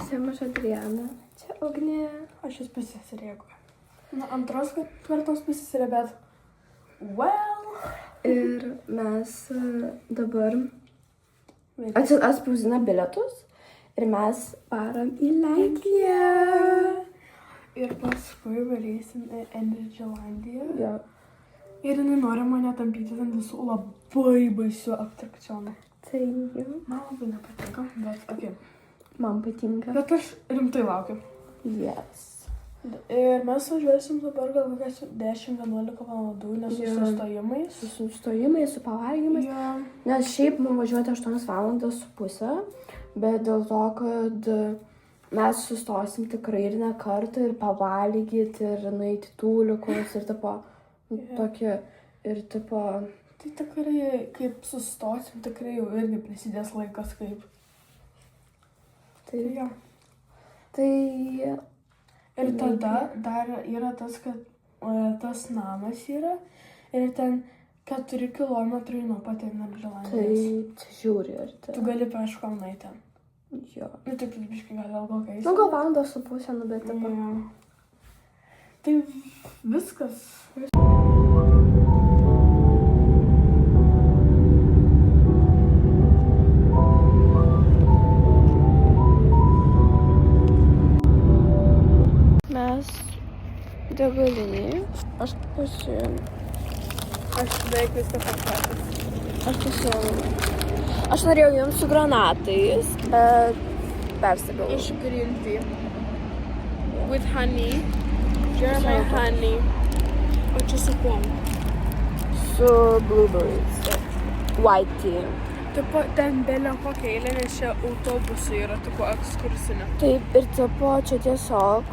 Čia maža Adriana. Čia Ugnė. Aš jūs pasisirėgu. Na, antros kartos pasisirė, bet... Well... Ir mes dabar atspausdina bilietus ir mes varom į Lenkiją. Ir paskui varysim į Energylandiją. Jo. Ir jinai nori mane tampyti ant visų labai baisių atrakcionų. Tai jau. Man labai nepatinka, bet okei. Man patinka. Bet aš rimtai laukiu. Yes. Ir mes važiuosim dabar gal kokias 10-11 valandų, nes su sustojimais. Su sustojimais, su pavalgymais. Jo. Nes šiaip mums važiuoti 8 valandas su pusę, bet dėl to, kad mes sustosim tikrai ir ne kartą, ir pavalgyti, ir nueiti tūlikus, ir tipo, tokie, ir tipo... Tai tikrai, kaip sustosim, tikrai jau irgi prisidės laikas kaip. Tai jo. Tai... Ir tada dar yra tas, kad tas namas yra ir ten 4 kilometrai nuo pat Energylandijos. Tai žiūri ir tai. Tu gali peškom nueiti ten. Jo. Nu, taip, biškai gal kokiais. Nu, gal valandos su pusę, nu, bet tipo. Tai viskas. Mes degalinėje. Aš pasiėmiau. Aš beveik viską pasakęs. Aš pasiėmiau. Aš norėjau jums su granatais, bet persigavau. Iš green tea. With honey. German honey. O čia su kuom? Su blueberries. White tea. Tipo, ten belio kokia eilė, nes čia autobusai yra tipo ekskursinė. Taip, ir tipo, čia tiesiog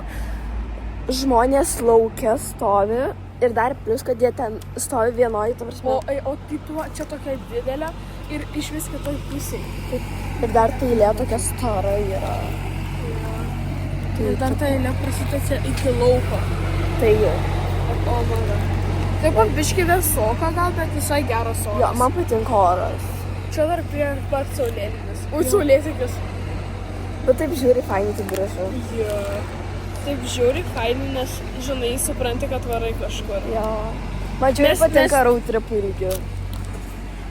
žmonės laukia stovi ir dar plus, kad jie ten stovi vienoj, ta prasme. O tipo, čia tokia didelė ir iš vis kitoj pusėje. Taip, ir dar ta eilė tokia stora yra. Ir dar ta eilė prasitęsia iki lauko. Tai jau. O, mano. Taip pat biški vėsoka gal, bet visai geras oras. Jo, man patinka oras. Čia dar prie pat saulėlydis. Ui, saulėtekis. Bet taip žiūri, fainai, taip gražu. Jo. Taip žiūri, fainai, nes, žinai, supranti, kad varai kažkur. Jo. Man žiūri patinka road tripų ilgių.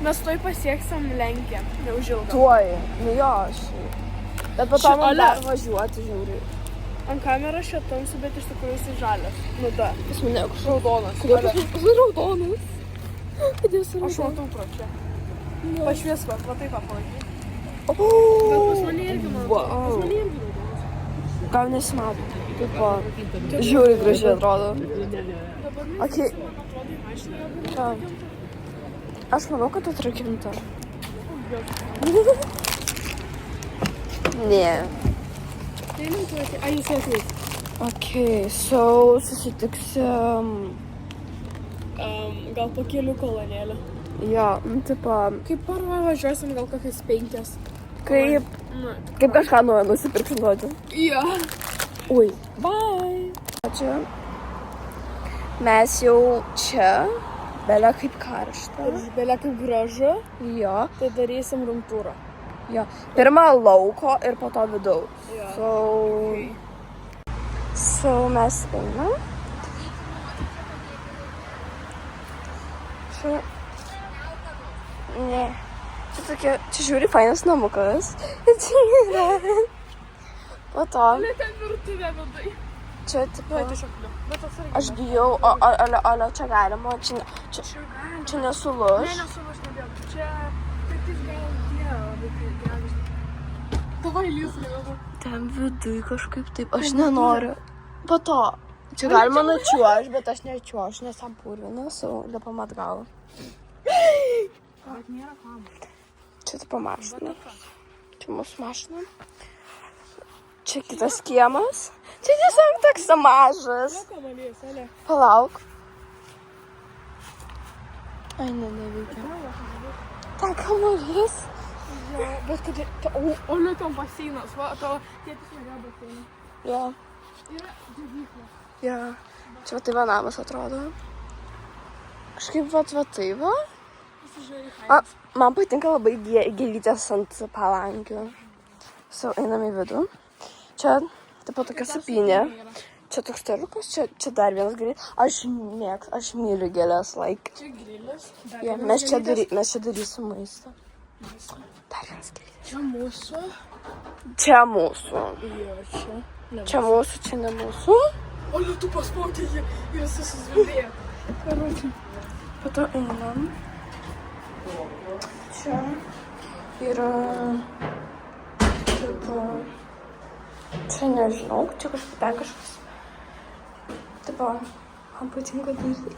Mes tuoj pasieksim Lenkiją, neužilgą. Tuoj. Nu jo, aš. Bet po to man Ale. dar važiuoti žiūri. Ant kameros čia tamsu, bet iš tikrųjų jis žalias. Nu da. Pas mane kažkaip. Raudonas. Kodėl Ale. pas mane raudonas? Kodėl jis Aš raudonas? matau pro čia. Pašvies, va taip apalaikai. O, Bet pas mane irgi man. Wow. Pas mane irgi raudonas. gal nesimato. Tipo, žiūri gražiai atrodo. Dabar mes Okei. man atrodo į mašiną. Ką? Aš manau, kad atrakinta. Ne. Tai linkuoti. Ai, jūs ateis. Okay, so susitiksim. Gal po kelių kolonėlę. Jo, nu, tipo, Kaip parva važiuosim gal kokias 5. kaip Na. kažką naujo nusipirksim duoti. Jo. Ui. Bye. Ačiū. Mes jau čia. Belia kaip karšta. Belia kaip gražu. Jo. Tai darysim rumtūrą. Jo. Pirma lauko ir po to vidaus. Jo. So mes einam. Čia... Ne. Čia tokia... Čia žiūri fainas namukas. Ir čia yra. Po to... Ten virtuvė vidai. Čia tipo... Tiesiog liu. Bet atsargiai. Aš bijau, o čia galima, čia nesulūž. Ne, nesu aš nebėjau. Čia... Kaip tik gal labai geras. Tavai lysai. Ten viduj kažkaip taip, aš nenoriu. Po to, čia galima nučiuoš, bet aš nečiuoš, nes tam purvina, lipam atgal. Bet nėra kam. Čia tipo mašina. Čia mūsų mašina. Čia kitas kiemas. Čia tiesiog toks mažas. Kamalys, ale. Palauk. Ai, neveikia. Ten kamalys. Jo, bet kad... O, ne tam baseinas. Va, tavo tėtis norėjo baseiną. Jo. Yra džiugyklė. Jo. Čia va tai va namas atrodo. Kažkaip va tai va. Man patinka labai gėlytės ant palankių. So, einam į vidų. Čia, taip pat tokia supinė. Čia toks staliukas, čia dar vienas gėlės. Aš myliu gėlės, like. Čia grilis. Yeah, mes čia darysim maistą. Dar vienas gėlės. Čia mūsų. Čia mūsų. Jo, čia. Čia mūsų, čia ne mūsų. O, jau tu paspaudė jį ir jis susizvimbėjo. Po to einam. Čia yra... Tipo... Čia nežinau, čia kažkas. Tipo, man patinka daryti.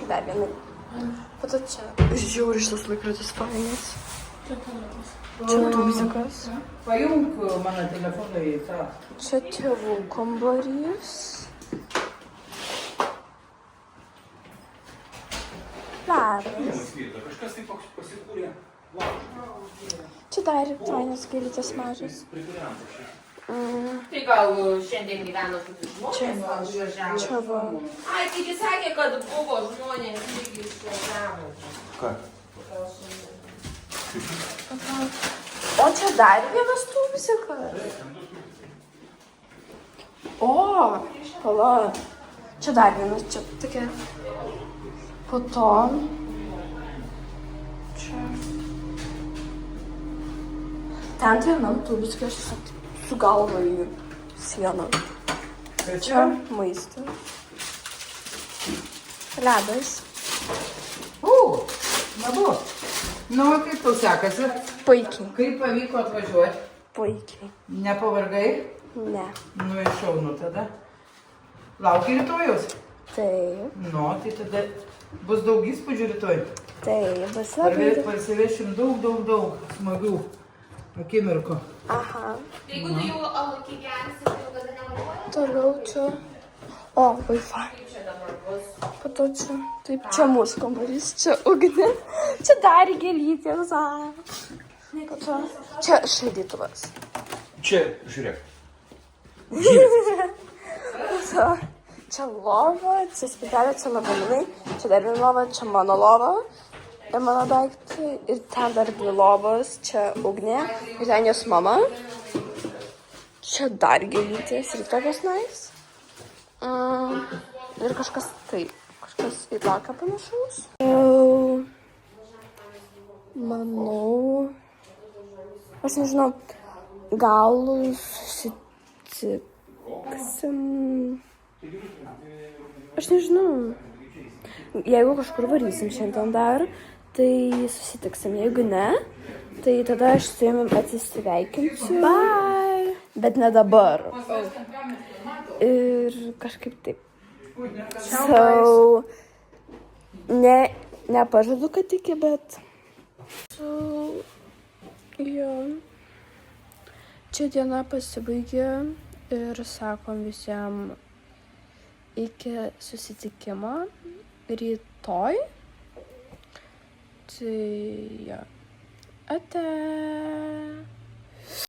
Dar viena. Po to čia. Žiūri šitas laikrodis fainas. Čia tūbzikas. Pajung mano telefoną į tą. Čia tėvų kambarys. Labas. Kažkas taip pasikūrė. Čia dar fainas gėlytės mažas. Tai gal šiandien gyveno su žmonės, gal išvažiavo. Čia va. Ai, taigi sakė, kad buvo žmonės, taigi išvažiavo. Ką? O čia dar vienas tūbzikas. O, pala. Čia dar vienas, čia tokia. Po to. Čia. Ten tai vienam tūbzikas su galva į sieną. Čia maistas. Ledas. Nabu. Nu, kaip tau sekasi? Puikiai. Kaip pavyko atvažiuoti? Puikiai. Nepavargai? Ne. Nu, iššaunu tada. Lauki rytojus? Taip. Nu, tai tada bus daug įspūdžių rytoj. Taip, bus labai. Parsivešim daug smagių akimirkų. Aha. Tai jeigu tu jau alukį gersi, tai jau kada nevažiuoji? Toliau čia. O, Wi-Fi. Kaip čia dabar bus? Po to čia. Taip, čia mūsų kambarys, čia ugnė. Čia dar gėlytės. Po to. Čia šaldytuvas. Čia, žiūrėk. Po to. Čia lova, čia spintelė, čia lagaminai. Čia dar viena lova, čia mano lova. Ir mano daiktai. Ir ten dar dvi lovos. Čia ugnė. Ir ten jos mama. Čia dar gėlytės ir tokios nice. Ir kažkas taip. Kažkas į tokią panašaus. Manau. Aš nežinau. Gal susitiksim. Aš nežinau. Jeigu kažkur varysim šiandien dar, tai susitiksim. Jeigu ne, tai tada aš su jumis atsisveikinsiu. Bye! Bet ne dabar. Ir kažkaip taip. So, nepažadu, kad iki, bet... So, jo. Čia diena pasibaigė ir sakom visiems iki susitikimo rytoj. Tai, jo. Ate.